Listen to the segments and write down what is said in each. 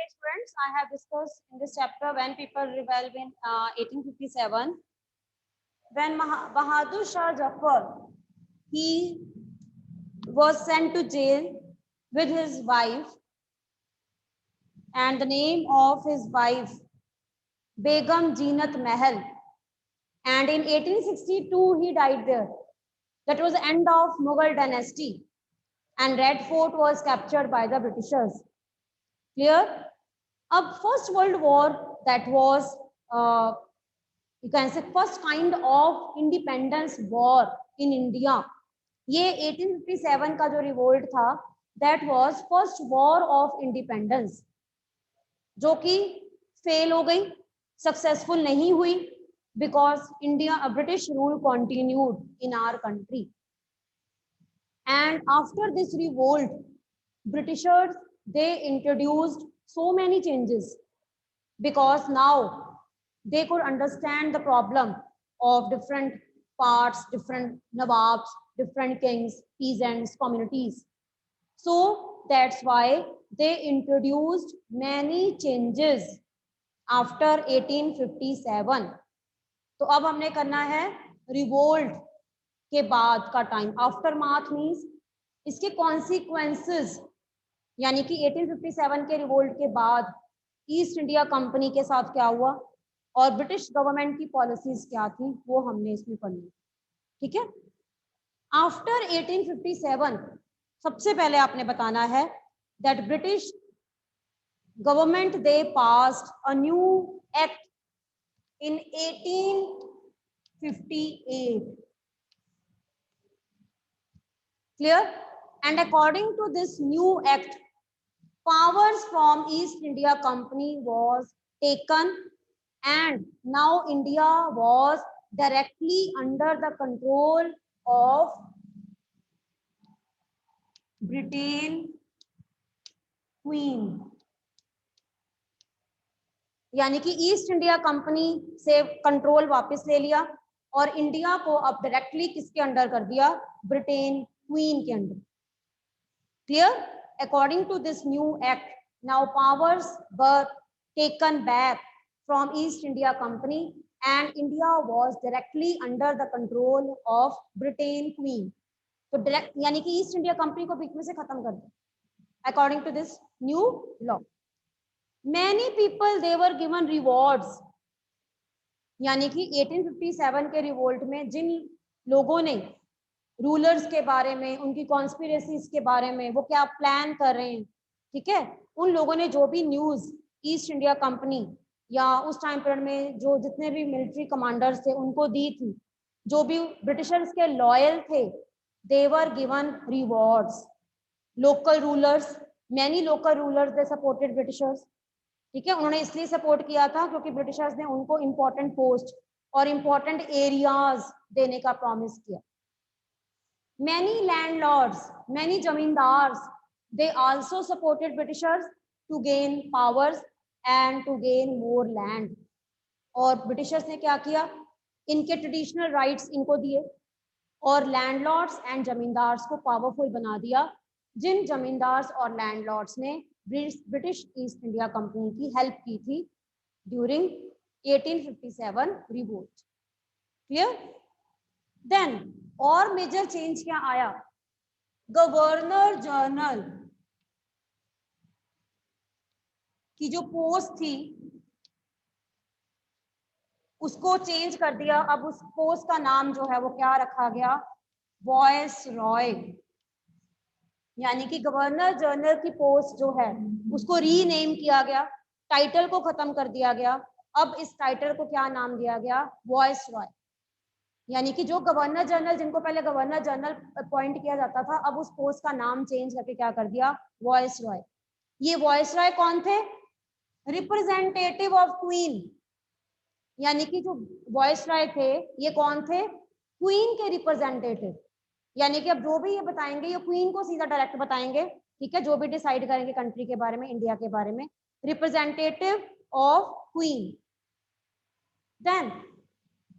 students, I have discussed in this chapter when people rebelled in 1857. When Bahadur Shah Jafar, he was sent to jail with his wife, and the name of his wife Begum Jeenat Mahal, and in 1862 he died there. That was the end of Mughal dynasty, and Red Fort was captured by the Britishers. Clear? अब First World War, that was you can say first kind of independence war in India. ये 1857 का जो revolt था, that was first war of independence, जो कि fail हो गई, successful नहीं हुई, because India, British rule continued in our country. And after this revolt, Britishers, they introduced so many changes, because now they could understand the problem of different parts, different nawabs, different kings, peasants, communities. So that's why they introduced many changes after 1857. तो अब हमने करना है revolt के बाद का time. After माथ means इसके consequences, यानी कि 1857 के रिवोल्ट के बाद ईस्ट इंडिया कंपनी के साथ क्या हुआ और ब्रिटिश गवर्नमेंट की पॉलिसीज क्या थी, वो हमने इसमें पढ़ी. ठीक है. आफ्टर 1857 सबसे पहले आपने बताना है that British government they passed a new act in 1858. Clear? And according to this new act, powers from East India Company was taken, and now India was directly under the control of Britain Queen. यानी कि east India company से control वापस ले लिया और India को अब directly किसके अंडर कर दिया, ब्रिटेन क्वीन के under. Clear? According to this new act, now powers were taken back from East India company and India was directly under the control of Britain queen. तो direct यानी कि east India Company को बीच में से खत्म कर दिया according to this new law. Many people they were given rewards, यानी कि 1857 के रिवोल्ट में जिन लोगों ने रूलर्स के बारे में, उनकी कॉन्स्पिरेसीज के बारे में, वो क्या प्लान कर रहे हैं, ठीक है, उन लोगों ने जो भी न्यूज ईस्ट इंडिया कंपनी या उस टाइम पीरियड में जो जितने भी मिलिट्री कमांडर्स थे उनको दी थी, जो भी ब्रिटिशर्स के लॉयल थे, they were given rewards. Local rulers, many local rulers they supported Britishers. ठीक है, उन्होंने इसलिए सपोर्ट किया था क्योंकि ब्रिटिशर्स ने उनको इंपॉर्टेंट पोस्ट और इंपॉर्टेंट एरियाज देने का प्रॉमिस किया. Many landlords, many zamindars, they also supported Britishers to gain powers and to gain more land. और ब्रिटिशर्स ने क्या किया, इनके ट्रेडिशनल राइट्स इनको दिए और लैंडलॉर्ड्स एंड जमींदार्स को पावरफुल बना दिया, जिन जमींदार्स और लैंडलॉर्ड्स ने ब्रिटिश ईस्ट इंडिया कंपनी की हेल्प की थी ड्यूरिंग 1857 रिवोल्ट. क्लियर? देन और मेजर चेंज क्या आया, गवर्नर जनरल की जो पोस्ट थी उसको चेंज कर दिया. अब उस पोस्ट का नाम जो है वो क्या रखा गया, वॉइस रॉय. यानी कि गवर्नर जनरल की पोस्ट जो है उसको रीनेम किया गया, टाइटल को खत्म कर दिया गया. अब इस टाइटल को क्या नाम दिया गया, वॉइस रॉय. यानी कि जो गवर्नर जनरल, जिनको पहले गवर्नर जनरल अपॉइंट किया जाता था, अब उस पोस्ट का नाम चेंज करके क्या कर दिया, वॉइस रॉय. ये वॉइस रॉय कौन थे, रिप्रेजेंटेटिव ऑफ क्वीन. यानी कि जो वॉइस रॉय थे ये कौन थे, क्वीन के रिप्रेजेंटेटिव. यानी कि अब जो भी ये बताएंगे ये क्वीन को सीधा डायरेक्ट बताएंगे. ठीक है, जो भी डिसाइड करेंगे कंट्री के बारे में, इंडिया के बारे में, representative of queen. Then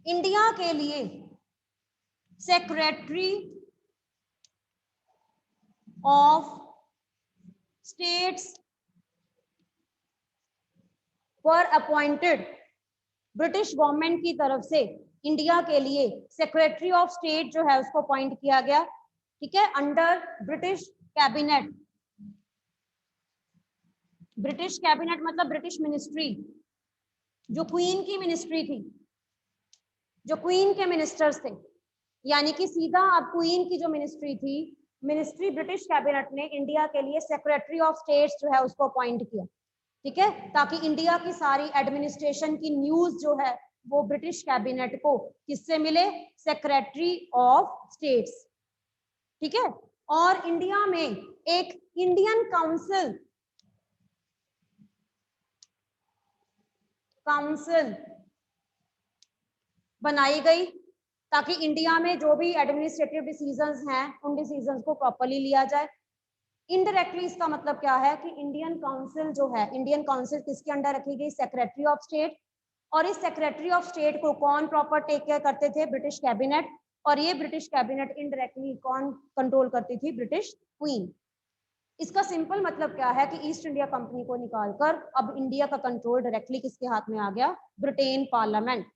India के लिए secretary of states were appointed, British government की तरफ से इंडिया के लिए सेक्रेटरी ऑफ स्टेट जो है उसको अपॉइंट किया गया, ठीक है, under British cabinet. British cabinet मतलब ब्रिटिश मिनिस्ट्री, जो क्वीन की मिनिस्ट्री थी, जो क्वीन के मिनिस्टर्स थे, यानी कि सीधा अब क्वीन की जो मिनिस्ट्री थी, मिनिस्ट्री ब्रिटिश कैबिनेट ने इंडिया के लिए सेक्रेटरी ऑफ स्टेट जो है उसको अपॉइंट किया, ठीक है, ताकि इंडिया की सारी एडमिनिस्ट्रेशन की न्यूज जो है वो ब्रिटिश कैबिनेट को किससे मिले, सेक्रेटरी ऑफ स्टेट्स, ठीक है। और इंडिया में एक इंडियन काउंसिल बनाई गई, ताकि इंडिया में जो भी एडमिनिस्ट्रेटिव डिसीजंस हैं उन डिसीजंस को प्रॉपर्ली लिया जाए। इनडायरेक्टली इसका मतलब क्या है कि इंडियन काउंसिल जो है, इंडियन काउंसिल किसके अंडर रखी गई, सेक्रेटरी ऑफ स्टेट, और इस सेक्रेटरी ऑफ स्टेट को कौन प्रॉपर टेक केयर करते थे, ब्रिटिश कैबिनेट, और ये ब्रिटिश कैबिनेट इनडायरेक्टली कौन कंट्रोल करती थी, ब्रिटिश क्वीन। इसका सिंपल मतलब क्या है कि ईस्ट इंडिया कंपनी को निकालकर अब इंडिया का कंट्रोल डायरेक्टली किसके हाथ में आ गया, ब्रिटेन पार्लियामेंट,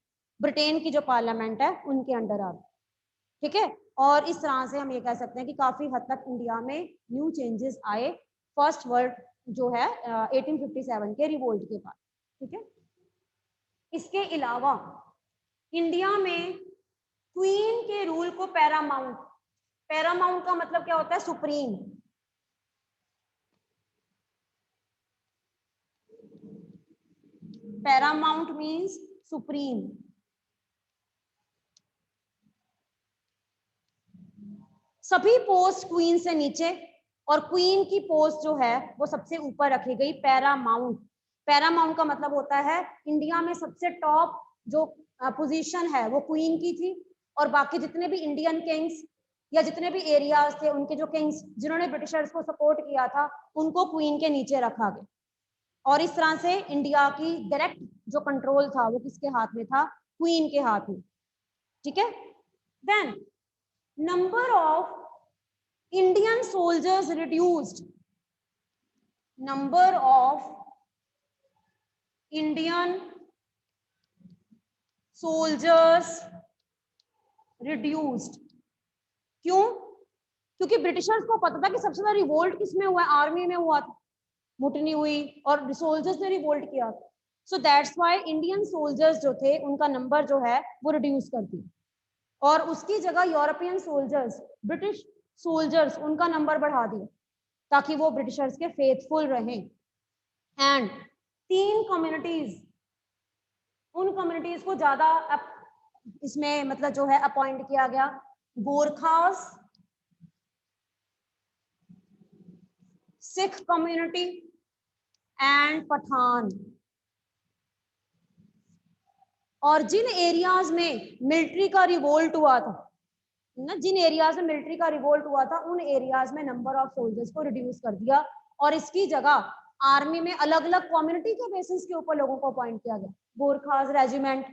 ब्रिटेन की जो पार्लियामेंट है उनके अंडर आ गया, ठीक है। और इस तरह से हम ये कह सकते हैं कि काफी हद तक इंडिया में न्यू चेंजेस आए फर्स्ट वर्ल्ड जो है 1857 के रिवोल्ट के बाद, ठीक है। इसके अलावा इंडिया में क्वीन के रूल को पैरामाउंट, पैरामाउंट का मतलब क्या होता है, सुप्रीम, पैरामाउंट मींस सुप्रीम, सभी पोस्ट क्वीन से नीचे और क्वीन की पोस्ट जो है वो सबसे ऊपर रखी गई, पैरामाउंट। पैरामाउंट का मतलब होता है इंडिया में सबसे टॉप जो पोजीशन है वो क्वीन की थी, और बाकी जितने भी इंडियन किंग्स या जितने भी एरियाज थे उनके जो किंग्स जिन्होंने ब्रिटिशर्स को सपोर्ट किया था उनको क्वीन के नीचे रखा गया, और इस तरह से इंडिया की डायरेक्ट जो कंट्रोल था वो किसके हाथ में था, क्वीन के हाथ में, ठीक है। Then number of Indian soldiers reduced, number of Indian soldiers reduced, क्यों, क्योंकि ब्रिटिशर्स को पता था कि सबसे ज्यादा रिवोल्ट किसमें हुआ है, आर्मी में हुआ था, मुटनी हुई और सोल्जर्स ने रिवोल्ट किया, सो दैट्स व्हाई इंडियन सोल्जर्स जो थे उनका नंबर जो है वो रिड्यूस कर दिया, और उसकी जगह यूरोपियन सोल्जर्स, ब्रिटिश सोल्जर्स, उनका नंबर बढ़ा दिया ताकि वो ब्रिटिशर्स के फेथफुल रहें। एंड 3 कम्युनिटीज, उन कम्युनिटीज को ज्यादा इसमें मतलब जो है अपॉइंट किया गया, गोरखास, सिख कम्युनिटी एंड पठान। और जिन एरियाज में मिलिट्री का रिवोल्ट हुआ था ना, जिन एरियाज में मिलिट्री का रिवोल्ट हुआ था उन एरियाज में नंबर ऑफ सोल्जर्स को रिड्यूस कर दिया, और इसकी जगह आर्मी में अलग अलग कम्युनिटी के बेसिस के ऊपर लोगों को अपॉइंट किया गया, Gorkhas regiment,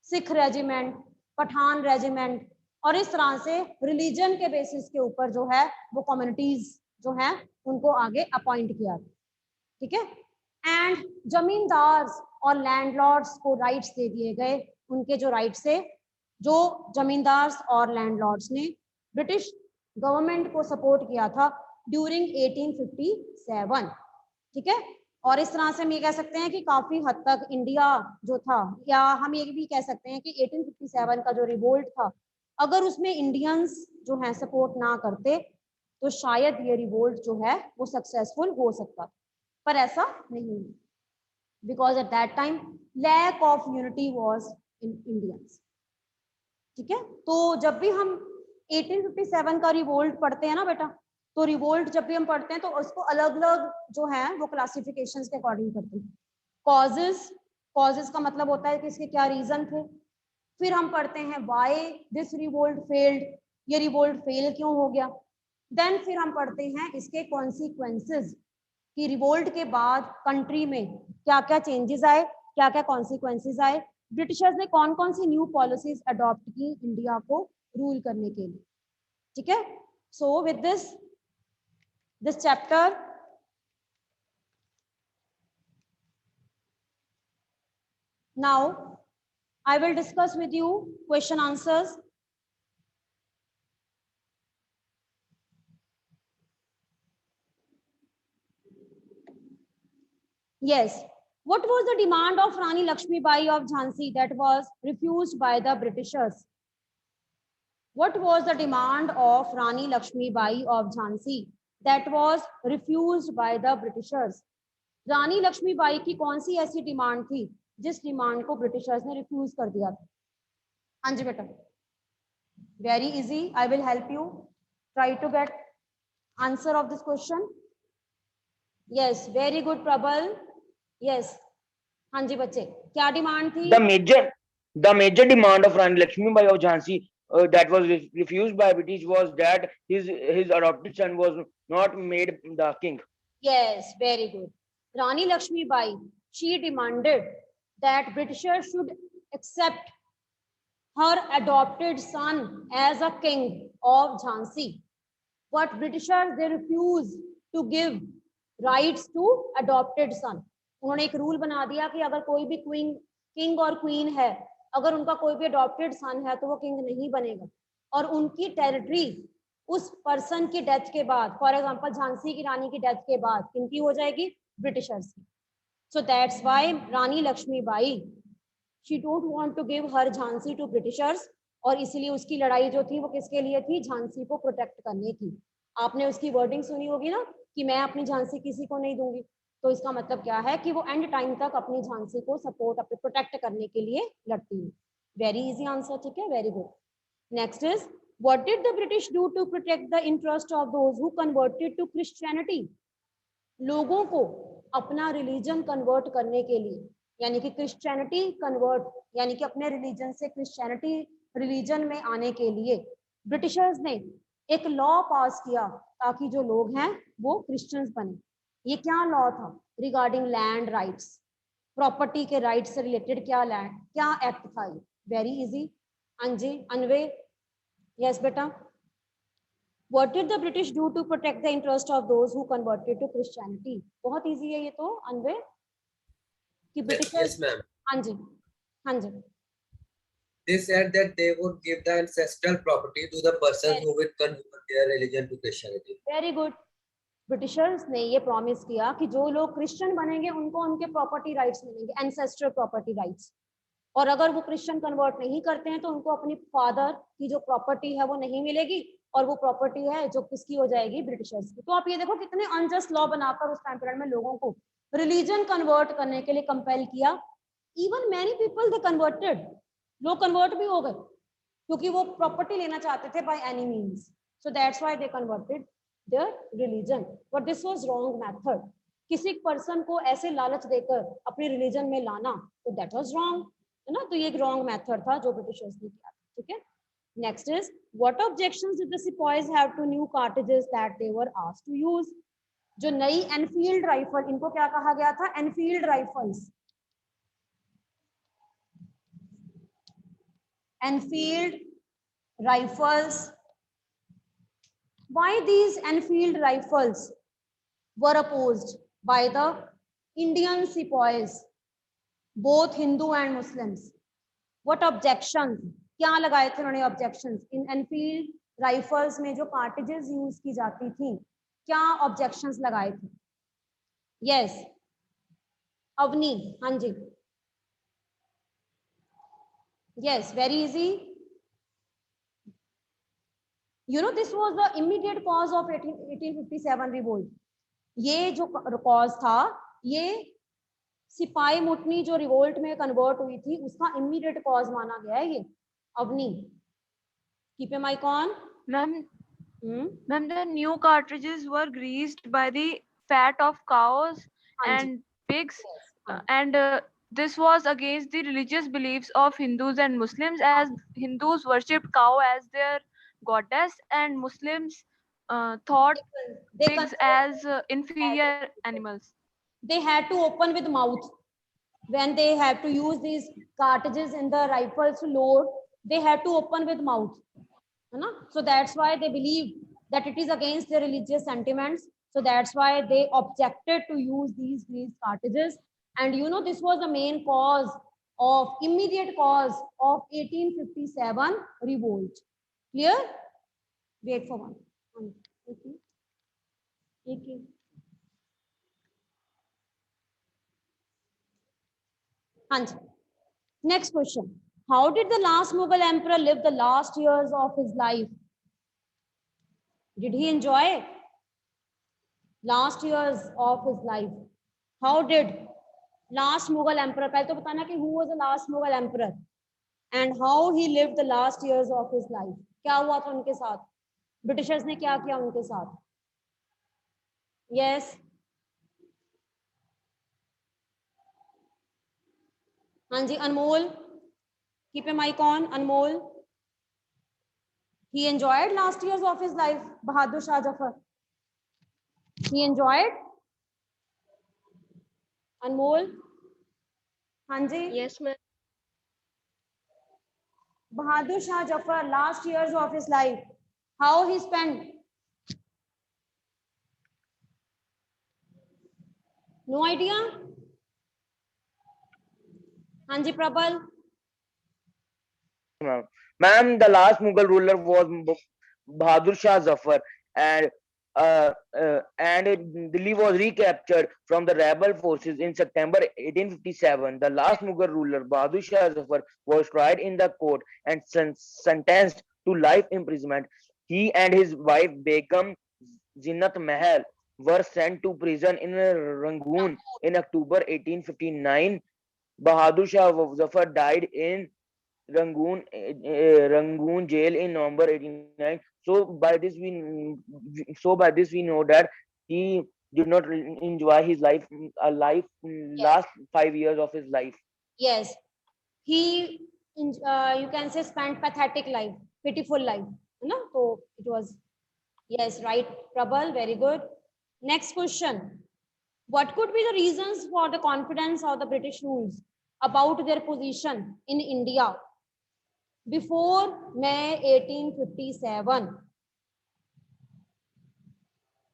Sikh regiment, Pathan regiment, और इस तरह से रिलीजन के बेसिस के ऊपर जो है वो कम्युनिटीज जो है उनको आगे अपॉइंट किया, ठीक है। एंड जमींदार और लैंडलॉर्ड्स को राइट्स दे दिए गए, उनके जो राइट्स थे, जो जमींदार और लैंडलॉर्ड्स ने ब्रिटिश गवर्नमेंट को सपोर्ट किया था ड्यूरिंग 1857, ठीक है। और इस तरह से हम ये कह सकते हैं कि काफी हद तक इंडिया जो था, या हम ये भी कह सकते हैं कि 1857 का जो रिवोल्ट था, अगर उसमें इंडियंस जो है सपोर्ट ना करते तो शायद ये रिवोल्ट जो है वो सक्सेसफुल हो सकता, पर ऐसा नहीं, because at that time lack of unity was in Indians, ठीक है। तो जब भी हम 1857 का रिवोल्ट पढ़ते हैं ना बेटा, तो रिवोल्ट जब भी हम पढ़ते हैं तो उसको अलग अलग जो है वो क्लासिफिकेशंस के अकॉर्डिंग करते हैं। कॉजेस, कॉजेस का मतलब होता है कि इसके क्या रीजन थे, फिर हम पढ़ते हैं व्हाई दिस रिवोल्ट फेल्ड, ये रिवोल्ट फेल क्यों हो गया, देन फिर हम पढ़ते हैं इसके कॉन्सिक्वेंसेस कि रिवोल्ट के बाद कंट्री में क्या क्या चेंजेस आए, क्या क्या कॉन्सिक्वेंसेस आए, ब्रिटिशर्स ने कौन कौन सी न्यू पॉलिसीज अडॉप्ट की इंडिया को रूल करने के लिए, ठीक है। So with this chapter Now I will discuss with you question answers. Yes. What was the demand of Rani Lakshmi Bai of Jhansi that was refused by the Britishers? What was the demand of Rani Lakshmi Bai of Jhansi that was refused by the Britishers? रानी लक्ष्मीबाई की कौन सी ऐसी demand थी जिस demand को Britishers ने refuse कर दिया था? हाँ जी बेटा, very easy, I will help you, try to get answer of this question. Yes, very good Prabal. Yes, हाँ जी बच्चे, क्या डिमांड थी? The major demand of Rani Lakshmi Bai of Jhansi that was refused by British was that his adopted son was not made the king. Yes, very good. Rani Lakshmi Bai, she demanded that Britishers should accept her adopted son as a king of Jhansi. But Britishers, they refused to give rights to adopted son. उन्होंने एक rule बना दिया कि अगर कोई भी king और queen है, अगर उनका कोई भी अडॉप्टेड सन है तो वो किंग नहीं बनेगा, और उनकी टेरिटरी उस पर्सन की डेथ के बाद, फॉर एग्जांपल झांसी की रानी की डेथ के बाद किनकी हो जाएगी? ब्रिटिशर्स की. So that's why Rani Lakshmibai, she don't want to give her Jhansi to Britishers, और इसीलिए उसकी लड़ाई जो थी वो किसके लिए थी? झांसी को प्रोटेक्ट करने की. आपने उसकी वर्डिंग सुनी होगी ना कि मैं अपनी झांसी किसी को नहीं दूंगी, तो इसका मतलब क्या है कि वो एंड टाइम तक अपनी झांसी को सपोर्ट, अपने प्रोटेक्ट करने के लिए लड़ती है. वेरी इजी आंसर, ठीक है, very good. Next is, what did the British do to protect the interest of those who converted to Christianity? लोगों को अपना रिलीजन कन्वर्ट करने के लिए, यानी कि क्रिश्चियनिटी कन्वर्ट, यानी कि अपने रिलीजन से क्रिश्चियनिटी रिलीजन में आने के लिए ब्रिटिशर्स ने एक लॉ पास किया ताकि जो लोग हैं वो क्रिश्चियंस बने. ये क्या लॉ था? रिगार्डिंग लैंड राइट्स, प्रॉपर्टी के राइट से रिलेटेड क्या एक्ट था ये? Very easy. अंजी, अनवे, यस बेटा. What did the British do to protect the interest of those who converted to Christianity? बहुत इजी है ये तो, अनवे, कि ब्रिटिशर्स. Yes, ma'am. हाँ जी, हाँ जी. They said that they would give the ancestral property to the persons who would convert their religion to Christianity. Very good. Britishers ने ये promise किया कि जो लोग क्रिश्चियन बनेंगे उनको उनके प्रॉपर्टी राइट्स मिलेंगे, एंसेस्ट्रल प्रॉपर्टी राइट्स, और अगर वो क्रिश्चियन कन्वर्ट नहीं करते हैं तो उनको अपनी फादर की जो प्रॉपर्टी है वो नहीं मिलेगी, और वो प्रॉपर्टी है जो किसकी हो जाएगी? ब्रिटिशर्स की. तो आप ये देखो कितने अनजस्ट लॉ बनाकर उस टाइम पीरियड में लोगों को रिलीजन कन्वर्ट करने के लिए कंपेल किया. Even many people they converted, लोग कन्वर्ट भी हो गए क्योंकि वो प्रॉपर्टी लेना चाहते थे by any means. So that's why they converted their religion. But this was wrong method. किसी पर्सन को ऐसे लालच देकर अपने रिलीजन में लाना, तो दैट वाज रॉन्ग, है ना. तो ये एक रॉन्ग मेथड था जो ब्रिटिशर्स ने किया. ठीक है. Next is, what objections did the sipahis have to new cartridges that they were asked to use? जो नई एनफील्ड राइफल, इनको क्या कहा गया था? Enfield rifles. Enfield rifles. Why these Enfield rifles were opposed by the Indian sepoys, both Hindu and Muslims? What objections? क्या लगाए थे उन्होंने objections? इन Enfield rifles में जो cartridges यूज की जाती थी, क्या objections लगाए थे? Yes, अवनी, हाँ जी. Yes, very easy. You know, this was the immediate cause of 1857 revolt. ये जो cause था, ये सिपाही मुटनी जो रिवोल्ट में कन्वर्ट हुई थी उसका immediate cause माना गया है ये. Avani, keep your mic on. Ma'am, the new cartridges were greased by the fat of cows and pigs, and this was against the religious beliefs of Hindus and Muslims, as Hindus worshipped cow as their goddess and Muslims thought pigs as inferior animals. They had to open with mouth. When they have to use these cartridges in the rifles to load, they had to open with mouth. So that's why they believe that it is against their religious sentiments. So that's why they objected to use these cartridges. And you know, this was the main cause of immediate cause of 1857 revolt. Clear? Wait for one. Okay. Next question. How did the last Mughal emperor live the last years of his life? Did he enjoy last years of his life? How did last Mughal emperor, पहले तो बताना कि who was the last Mughal emperor and how he lived the last years of his life. क्या हुआ था उनके साथ? Britishers ने क्या किया उनके साथ? Yes. हाँ जी, अनमोल. Keep your mic on, Anmol. He enjoyed last years of his life, Bahadur Shah Jafar. He enjoyed. Anmol. Hanji. Yes, ma'am. Bahadur Shah Jafar, last years of his life, how he spent? No idea? Hanji Prabal. Ma'am, the last Mughal ruler was Bahadur Shah Zafar, and Delhi was recaptured from the rebel forces in September 1857. The last Mughal ruler, Bahadur Shah Zafar, was tried in the court and sentenced to life imprisonment. He and his wife Begum Zinat Mahal were sent to prison in Rangoon in October 1859. Bahadur Shah Zafar died in Rangoon jail in November 1889. So by this we know that he did not enjoy his life, last 5 years of his life. Yes, he you can say spent pathetic life, pitiful life. No, so it was, yes, right, Prabal, very good. Next question. What could be the reasons for the confidence of the British rules about their position in India before May 1857?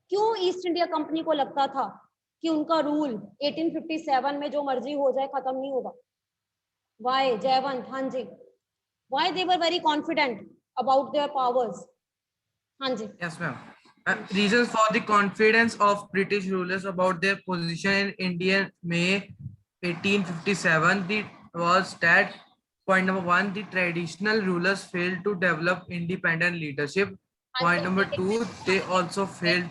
क्यों east India Company को लगता था कि उनका rule 1857 में जो मर्जी हो जाए खत्म नहीं होगा? Why, Jayavant? हाँ जी. Why they were very confident about their powers? हाँ जी. Yes, ma'am. Reasons for the confidence of British rulers about their position in India May 1857 was that, point number 1, the traditional rulers failed to develop independent leadership. Point number 2, they also failed.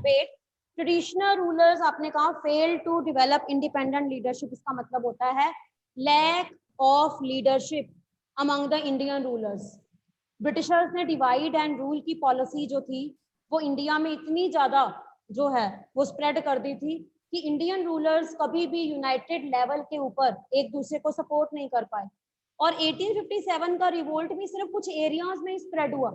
Wait, traditional rulers आपने कहा failed to develop independent leadership. इसका मतलब होता है lack of leadership among the Indian rulers. Britishers ने divide and rule की policy जो थी वो इंडिया में इतनी ज्यादा जो है वो स्प्रेड कर दी थी कि इंडियन रूलर्स कभी भी यूनाइटेड लेवल के ऊपर एक दूसरे को सपोर्ट नहीं कर पाए. और 1857 का रिवोल्ट भी सिर्फ कुछ एरियाज में स्प्रेड हुआ,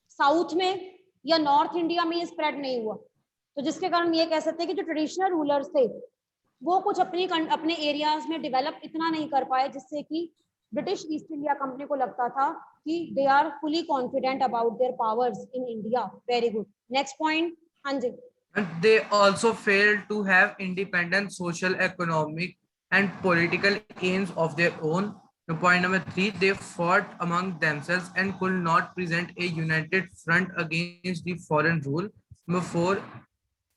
साउथ में या नॉर्थ इंडिया में ये स्प्रेड नहीं हुआ. तो जिसके कारण ये कह सकते हैं कि जो ट्रेडिशनल रूलर्स थे वो कुछ अपने एरियाज में डेवलप इतना नहीं कर पाए जिससे कि ब्रिटिश ईस्ट इंडिया कंपनी को लगता था कि they are fully confident about their powers in India. Very good. Next point. हाँ जी. And they also failed to have independent social, economic, and political aims of their own. Point number 3, they fought among themselves and could not present a united front against the foreign rule. Number 4,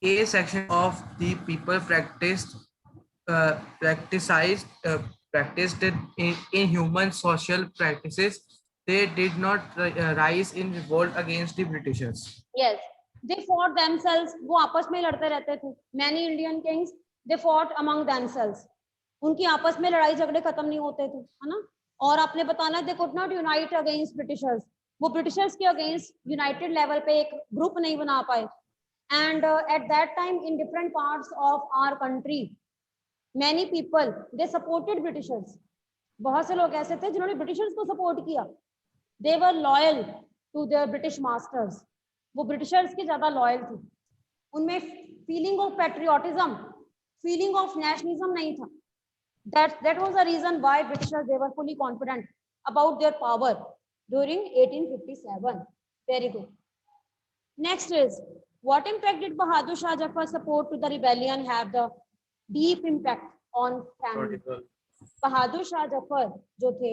a section of the people practiced inhuman social practices. They did not rise in revolt against the Britishers. Yes, they fought themselves. वो आपस में लड़ते रहते थे. Many Indian kings they fought among themselves. उनकी आपस में लड़ाई झगड़े खत्म नहीं होते थे, है ना. और आपने बताना they could not unite against Britishers. वो ब्रिटिशर्स के अगेंस्ट यूनाइटेड लेवल पे एक ग्रुप नहीं बना पाए. And at that time in different parts of our country many people they supported Britishers. बहुत से लोग ऐसे थे जिन्होंने ब्रिटिशर्स को सपोर्ट किया. They were loyal to their British masters. वो ब्रिटिशर्स के ज्यादा लॉयल थे. उनमें feeling of patriotism, feeling of nationalism नहीं था. That was the reason why Britishers they were fully confident about their power during 1857. Very good. Next is, what impact did Bahadur Shah Jafar's support to the rebellion have the deep impact on family? बहादुर शाह जफर जो थे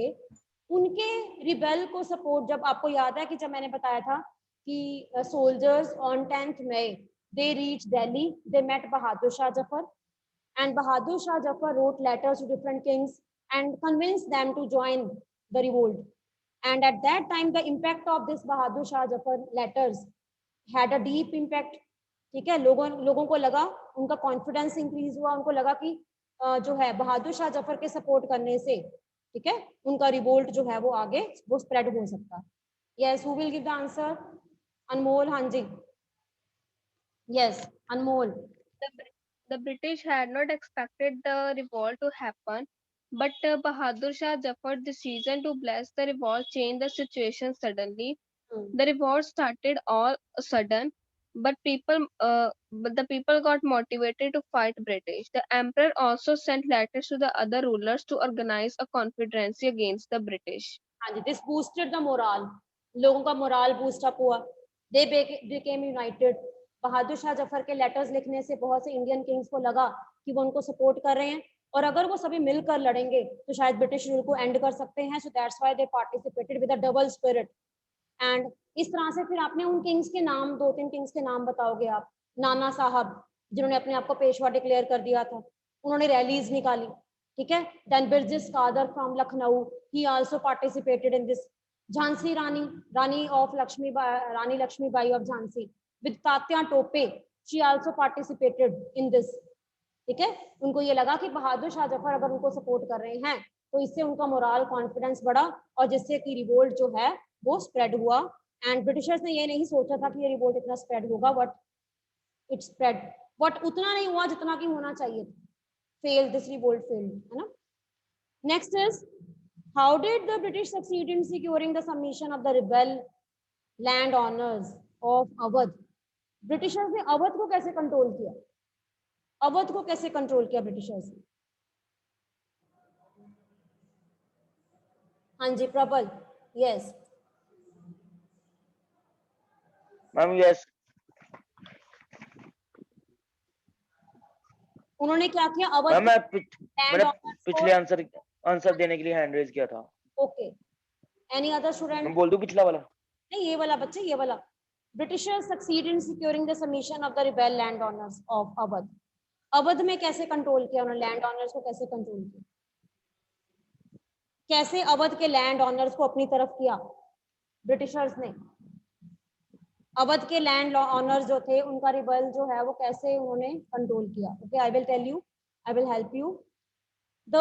उनके rebel को support, जब आपको याद है कि जब मैंने बताया था कि soldiers on 10th May they reached Delhi, they met Bahadur Shah Jafar, and Bahadur Shah Jafar wrote letters to different kings and convinced them to join the revolt. And at that time the impact of this Bahadur Shah Jafar letters had a deep impact. ठीक है, लोगों को लगा, उनका confidence increase हुआ, उनको लगा कि जो है बहादुर शाह जफर के सपोर्ट करने से, ठीक है, उनका रिवोल्ट जो है वो आगे वो स्प्रेड हो सकता है. Yes, who will give the answer? Anmol. हाँ जी, yes Anmol. The British had not expected the revolt to happen, but Bahadur Shah Jafar's decision to bless the revolt changed the situation suddenly. The revolt started all sudden, but the people got motivated to fight British. The emperor also sent letters to the other rulers to organize a confederacy against the British. हाँ जी, this boosted the morale, लोगों का morale boost up हुआ. They became united. Bahadur Shah Zafar के letters लिखने से बहुत से इंडियन किंग्स को लगा कि वो उनको सपोर्ट कर रहे हैं और अगर वो सभी मिलकर लड़ेंगे तो शायद ब्रिटिश रूल को एंड कर सकते हैं. सो that's why they participated with a double spirit. And इस तरह से फिर आपने उन किंग्स के नाम, 2-3 किंग्स के नाम बताओगे आप. नाना साहब जिन्होंने अपने आप को पेशवा डिक्लेयर कर दिया था, उन्होंने रैलीज निकाली, ठीक है. Then Birjis Qadir from Lucknow, he also participated in this. Jhansi Rani, Rani Lakshmibai of Jhansi with Tatya Tope, she also participated in this. ठीक है, उनको ये लगा कि बहादुर शाह जफर अगर उनको सपोर्ट कर रहे हैं तो इससे उनका मोरल कॉन्फिडेंस बढ़ा और जिससे कि रिवोल्ट जो है वो स्प्रेड हुआ. एंड ब्रिटिशर्स ने ये नहीं सोचा था कि ये रिवोल्ट इतना स्प्रेड होगा, बट इट स्प्रेड. बट उतना नहीं हुआ जितना कि होना चाहिए था. फेल, दिस रिवोल्ट फेल्ड, है ना. Next is, how did the British succeed in securing the submission of the rebel land owners of Awadh? Britishers ने अवध को कैसे कंट्रोल किया? अवध को कैसे कंट्रोल किया ब्रिटिशर्स ने? हाँ जी प्रबल. Yes ma'am. यस, उन्होंने क्या किया? अवध मैम मैं लैंड ऑनर्स पिछले आंसर देने के लिए हैंड रेज किया था. Okay, any other student? मैं बोल दूं पिछला वाला? नहीं, ये वाला बच्चे, ये वाला. Britishers succeed in securing the submission of the rebel land owners of Awadh. Awadh में कैसे कंट्रोल किया उन्होंने? लैंड ऑनर्स को कैसे कंट्रोल किया? कैसे अवध के लैंड ऑनर्स को अपनी तरफ किया ब्रिटिशर्स ने? अवध के लैंड ऑनर्स जो थे उनका रिबेल जो है वो कैसे उन्होंने कंट्रोल किया? Okay, I will tell you, I will help you. The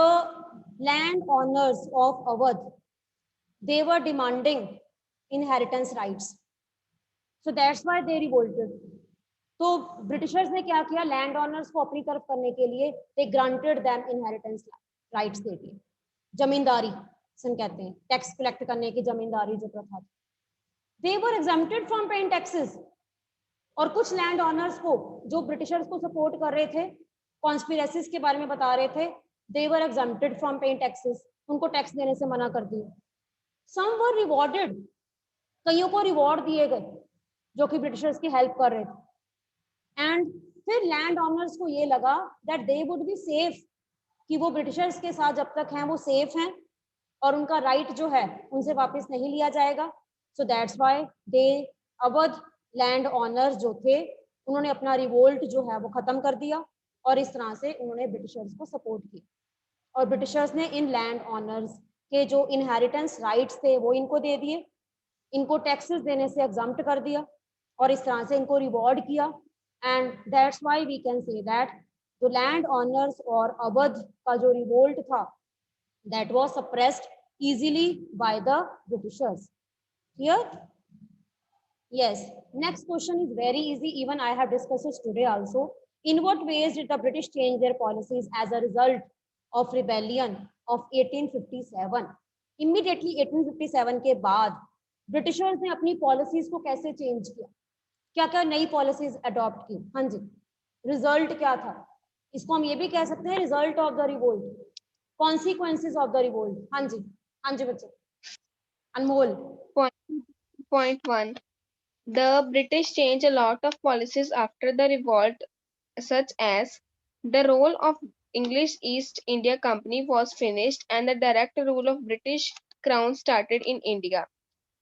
land owners of Awadh, they were demanding inheritance rights, so that's why they revolted. तो ब्रिटिशर्स ने क्या किया? लैंड ऑनर्स को अपनी तरफ करने के लिए they granted them inheritance rights दे दिए. जमींदारी सन कहते हैं, टैक्स कलेक्ट करने की जमींदारी जो प्रथा थी. they were exempted from paying taxes. और कुछ लैंड ऑनर्स को जो ब्रिटिशर्स को सपोर्ट कर रहे थे, कॉन्स्पिरेसीज के बारे में बता रहे थे, they were exempted from paying taxes, उनको टैक्स देने से मना कर दिया. Some were rewarded, कईयों को रिवॉर्ड दिए गए जो कि ब्रिटिशर्स की हेल्प कर रहे थे. एंड फिर लैंड ऑनर्स को ये लगा that they would be safe, कि वो ब्रिटिशर्स के साथ जब तक हैं वो सेफ हैं और उनका राइट जो है उनसे वापस नहीं लिया जाएगा. सो that's why they, Awadh land owners जो थे उन्होंने अपना रिवोल्ट जो है वो खत्म कर दिया और इस तरह से उन्होंने ब्रिटिशर्स को सपोर्ट किया. और ब्रिटिशर्स ने इन लैंड ऑनर्स के जो इनहेरिटेंस राइट्स थे वो इनको दे दिए, इनको टैक्सेस देने से एग्जम्प्ट कर दिया और इस तरह से इनको रिवॉर्ड किया. And that's why we can say that the land owners और अवध का जो रिवोल्ट था that was suppressed easily by the Britishers. Clear? Yes. Next question is very easy, even I have discussed it today also. In what ways did the British change their policies as a result of rebellion of 1857? Immediately 1857 के बाद Britishers ने अपनी policies को कैसे change किया? क्या क्या नई पॉलिसीज अडॉप्ट की? हाँ जी, रिजल्ट क्या था? इसको हम ये भी कह सकते हैं result of the revolt, consequences of the revolt. हाँ जी, हाँ जी बच्चे. अनमोल. Point 1. The British changed a lot of policies after the revolt, such as the role of English East India Company was finished and the direct rule of British Crown started in India.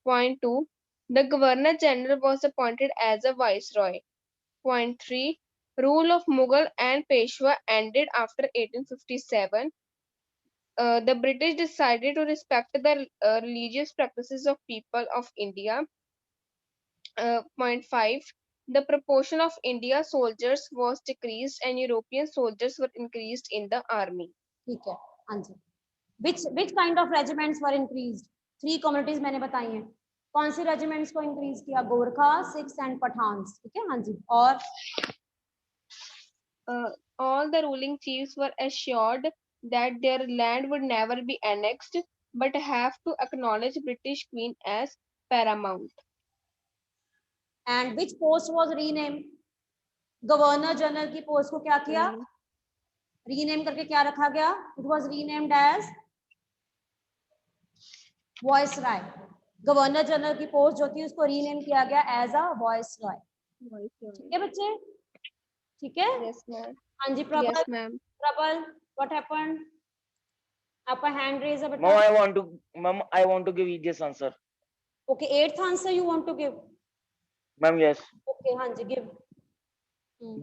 Point 2. The Governor General was appointed as a Viceroy. Point 3. Rule of Mughal and Peshwa ended after 1857. The British decided to respect the religious practices of people of India. Point 5. The proportion of India soldiers was decreased and European soldiers were increased in the army. ठीक है, हाँ जी. Which kind of regiments were increased? 3 communities मैंने बताई हैं. कौन सी regiments को increase किया? Gorkha, Sikhs and Pathans. ठीक है, हाँ जी. और all the ruling chiefs were assured that their land would never be annexed but have to acknowledge British Queen as paramount. and which post was renamed? Governor general की post को क्या किया? Rename करके क्या रखा गया? It was renamed as viceroy. Governor general की post जो थी उसको रीनेम किया गया एज अ वॉइसरॉय. ठीक है बच्चे? ठीक है? Yes, ma'am. हाँ जी प्रबल. Yes, ma'am. प्रबल, what happened? आपका हैंड रेज है बेटा. Ma'am, I want to give this answer. Okay, 8th answer you want to give? Ma'am, yes. Okay, हाँ जी, give.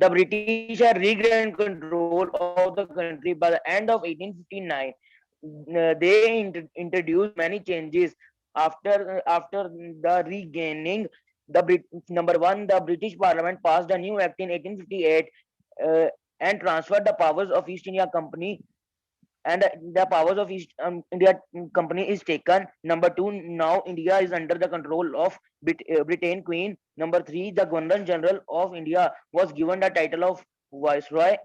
The British had regained control of the country by the end of 1859. They introduced many changes after the regaining. Number one, the British Parliament passed a new act in 1858 and transferred the powers of East India Company. And the powers of East India Company is taken. Number two, now India is under the control of Britain Queen. Number three, the Governor General of India was given the title of Viceroy.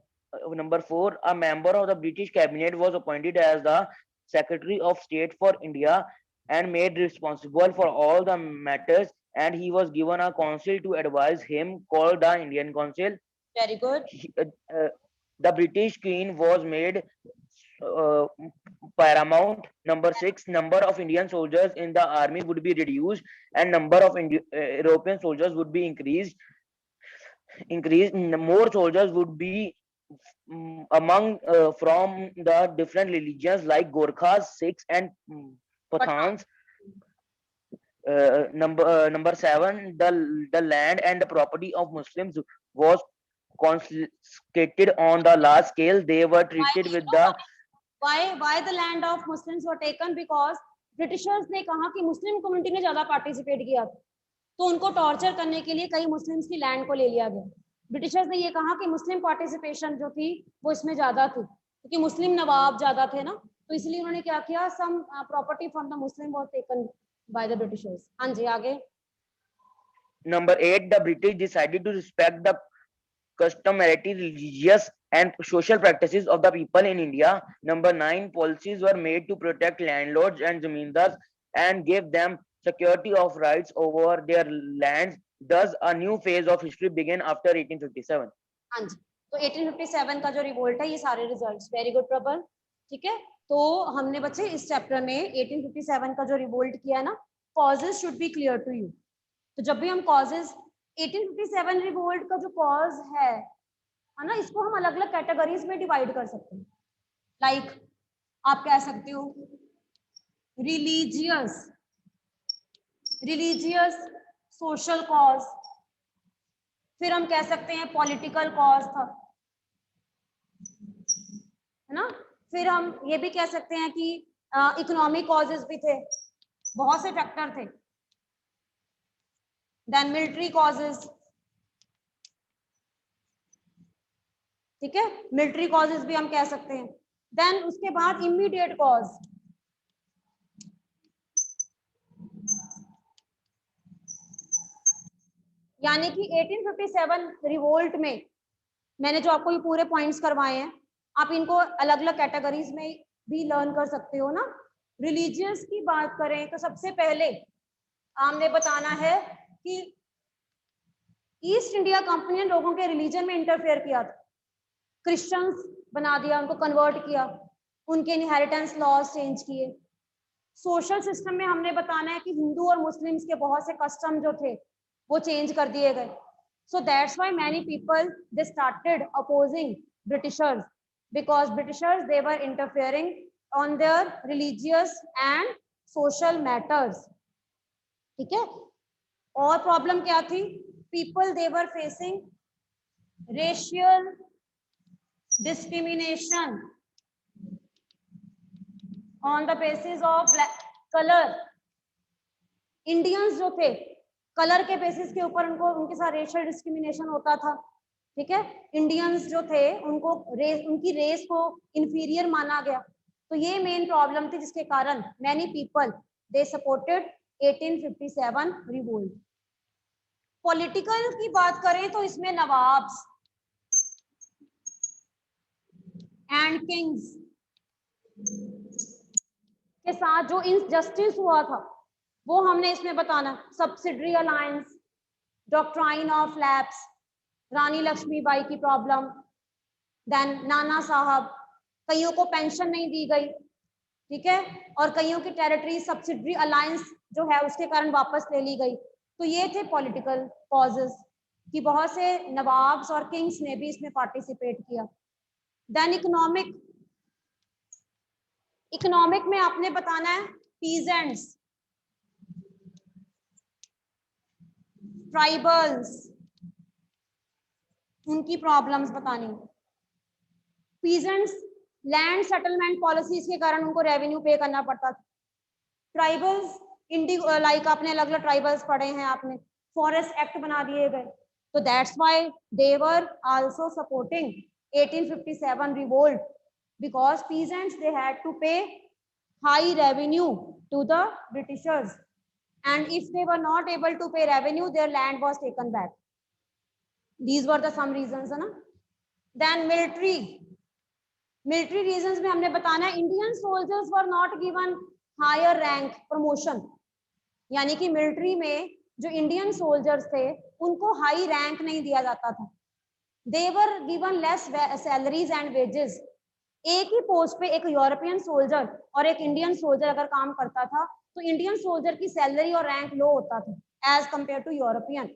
Number four, a member of the British Cabinet was appointed as the Secretary of State for India and made responsible for all the matters, and he was given a council to advise him called the Indian Council. Very good. The British Queen was made paramount. Number six, number of Indian soldiers in the army would be reduced and number of European soldiers would be increased. More soldiers would be among from the different religions like Gorkhas, Sikhs and Pathans. Number seven, the land and the property of Muslims was confiscated on the large scale. They were treated with the why the land of Muslims were taken? Because Britishers ने कहा कि Muslim community ने ज्यादा participate किया तो उनको torture करने के लिए कई मुस्लिम्स की लैंड को ले लिया गया. ब्रिटिशर्स ने ये कहा कि मुस्लिम पार्टिसिपेशन जो थी वो इसमें ज्यादा थी क्योंकि मुस्लिम नवाब ज्यादा थे ना, तो इसलिए उन्होंने क्या किया, sum property from the Muslim was taken by the Britishers. हाँ जी आगे. Number 8, the British decided to respect the customary religious and social practices of the people in India. Number 9, policies were made to protect landlords and zamindars and give them security of rights over their lands. Thus, a new phase of history began after 1857. हाँ जी, तो 1857 का जो revolt है ये सारे results. Very good प्रबल. ठीक है, तो हमने बच्चे इस चैप्टर में 1857 का जो रिवोल्ट किया है ना, causes should be clear to you. तो जब भी हम कॉजेस 1857 रिवोल्ट का जो कॉज है ना, इसको हम अलग अलग कैटेगरीज में डिवाइड कर सकते हैं. लाइक आप कह सकते हो रिलीजियस सोशल कॉज, फिर हम कह सकते हैं पॉलिटिकल कॉज था, है ना. फिर हम ये भी कह सकते हैं कि इकोनॉमिक कॉजेस भी थे, बहुत से फैक्टर थे. Then military causes. ठीक है, मिलिट्री कॉजेस भी हम कह सकते हैं. देन उसके बाद इमीडिएट कॉज. यानी कि 1857 रिवोल्ट में मैंने जो आपको ये पूरे पॉइंट्स करवाए हैं, आप इनको अलग अलग कैटेगरीज में भी लर्न कर सकते हो ना. रिलीजियस की बात करें तो सबसे पहले हमने बताना है कि ईस्ट इंडिया कंपनी ने लोगों के रिलीजन में इंटरफेयर किया था. क्रिश्चियंस बना दिया, उनको कन्वर्ट किया, उनके इनहेरिटेंस लॉज चेंज किए. सोशल सिस्टम में हमने बताना है कि हिंदू और मुस्लिम्स के बहुत से कस्टम जो थे वो चेंज कर दिए गए. सो that's why many people they started opposing Britishers because Britishers they were interfering on their religious and social matters. ठीक है, और प्रॉब्लम क्या थी? People they were facing racial discrimination on the basis of color. Indians जो थे colour के basis के ऊपर उनको उनके साथ रेशियल डिस्क्रिमिनेशन होता था. ठीक है, इंडियंस जो थे उनको उनकी रेस को इंफीरियर माना गया. तो ये मेन प्रॉब्लम थी जिसके कारण many people they supported 1857 revolt. Political की बात करें तो इसमें नवाब्स एंड किंग्स के साथ जो इनजस्टिस हुआ था वो हमने इसमें बताना. Subsidiary alliance, doctrine of lapse, Rani Lakshmibai की प्रॉब्लम, देन नाना साहब, कईयों को पेंशन नहीं दी गई. ठीक है, और कईयों की टेरिटरी सब्सिडरी अलायंस जो है उसके कारण वापस ले ली गई. तो ये थे पॉलिटिकल कॉजेस कि बहुत से नवाब्स और किंग्स ने भी इसमें पार्टिसिपेट किया. देन इकोनॉमिक में आपने बताना है पीजेंट्स, ट्राइबल्स, उनकी प्रॉब्लम्स बतानी. पीजेंट्स लैंड सेटलमेंट पॉलिसीज के कारण उनको रेवेन्यू पे करना पड़ता था. ट्राइबल्स लाइक आपने अलग अलग ट्राइबल्स पढ़े हैं आपने, फॉरेस्ट एक्ट बना दिए गए. तो that's why they were also supporting 1857 revolt because peasants they had to pay high revenue to the Britishers, and if they were not able to pay revenue their land was taken back. These were the some reasons है ना. Then military reasons में हमने बताना है Indian soldiers were not given higher rank promotion, यानी कि military में जो इंडियन सोल्जर्स थे उनको हाई रैंक नहीं दिया जाता था. They were given less salaries and wages. एक ही पोस्ट पे एक यूरोपियन सोल्जर और एक इंडियन सोल्जर अगर काम करता था तो इंडियन सोल्जर की सैलरी और रैंक लो होता था as compare to European.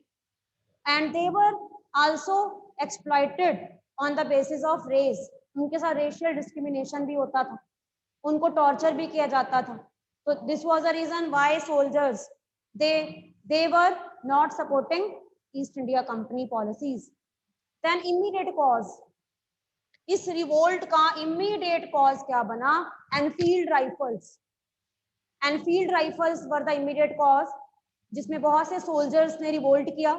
And they were also exploited on the basis of race. उनके साथ रेशियल डिस्क्रिमिनेशन भी होता था, उनको टॉर्चर भी किया जाता था. तो this was the reason why soldiers they were not supporting East India Company policies. Then immediate cause, इस रिवोल्ट का इमीडिएट कॉज क्या बना? Enfield rifles. Enfield rifles were the immediate cause जिसमें बहुत से सोल्जर्स ने रिवोल्ट किया.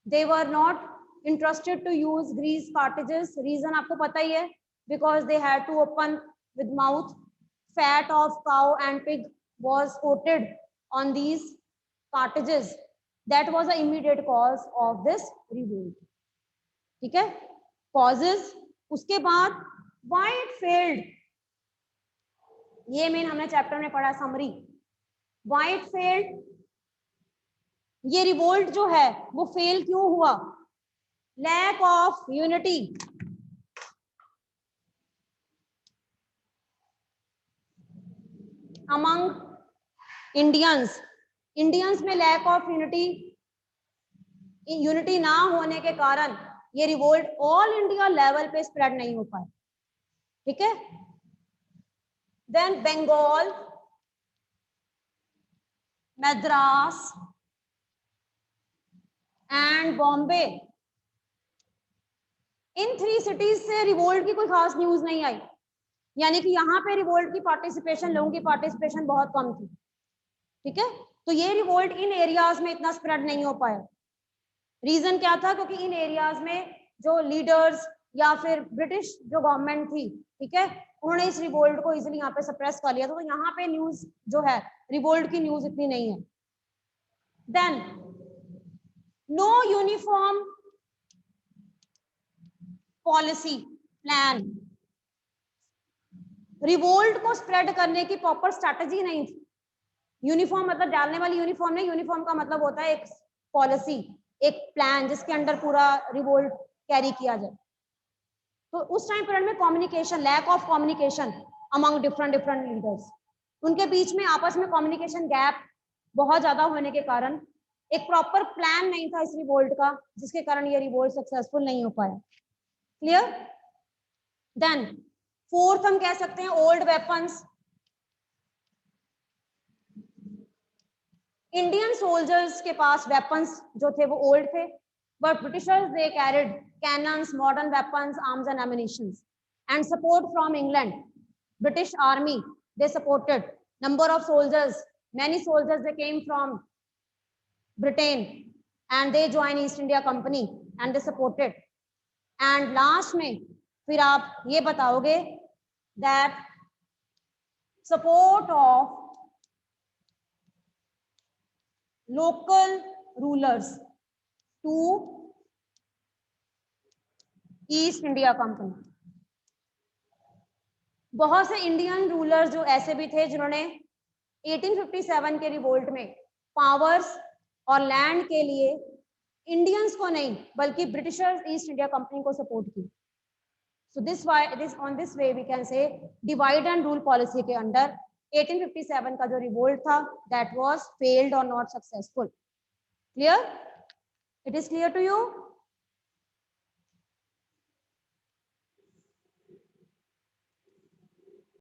They were not interested to use grease cartridges. Reason आपको पता ही है, because they had to open with mouth. Fat of cow and pig was coated on these cartridges. That was the immediate cause of this revolt. ठीक है, causes. उसके बाद why it failed, ये main हमने चैप्टर में पढ़ा summary. why it failed, ये revolt जो है वो फेल क्यों हुआ? Lack of unity. Among Indians में लैक ऑफ यूनिटी ना होने के कारण ये रिवोल्ट ऑल इंडिया लेवल पे स्प्रेड नहीं हो पाए. ठीक है, देन बंगाल, मद्रास एंड बॉम्बे, इन 3 सिटीज से रिवोल्ट की कोई खास न्यूज नहीं आई. यानी कि यहाँ पे रिवोल्ट की पार्टिसिपेशन, लोगों की पार्टिसिपेशन बहुत कम थी. ठीक है, तो ये रिवोल्ट इन एरियाज में इतना स्प्रेड नहीं हो पाया. रीजन क्या था? क्योंकि इन एरियाज में जो लीडर्स या फिर ब्रिटिश जो गवर्नमेंट थी, ठीक है, उन्होंने इस रिवोल्ट को इजीली यहाँ पे सप्रेस कर लिया. तो यहाँ पे न्यूज जो है रिवोल्ट की न्यूज इतनी नहीं है. Then no uniform policy plan. Revolt को स्प्रेड करने की प्रॉपर स्ट्रैटेजी नहीं थी. यूनिफॉर्म मतलब डालने वाली यूनिफॉर्म नहीं, यूनिफॉर्म का मतलब होता है एक पॉलिसी, एक प्लान जिसके अंडर पूरा रिवोल्ट कैरी किया जाए. तो उस टाइम पीरियड में communication, lack of communication among different leaders, उनके बीच में आपस में कम्युनिकेशन गैप बहुत ज्यादा होने के कारण एक प्रॉपर प्लान नहीं था इस रिवोल्ट का, जिसके कारण ये रिवोल्ट सक्सेसफुल नहीं हो पाया. क्लियर? देन फोर्थ हम कह सकते हैं ओल्ड वेपन्स. इंडियन सोल्जर्स के पास वेपन्स जो थे वो ओल्ड थे, but Britishers they carried cannons, modern weapons, arms and ammunitions, and support from England. British Army they supported number of soldiers. Many soldiers they came from Britain and they joined East India Company and they supported. And last में फिर आप ये बताओगे that support of local rulers to east India company. बहुत से Indian rulers जो ऐसे भी थे जिन्होंने 1857 के रिवोल्ट में पावर्स और लैंड के लिए इंडियंस को नहीं बल्कि ब्रिटिशर्स ईस्ट इंडिया कंपनी को सपोर्ट की. So this on this way we can say divide and rule policy के अंडर 1857 का जो रिवोल्ट था दैट वाज फेल्ड और not successful. Clear? It is clear to you?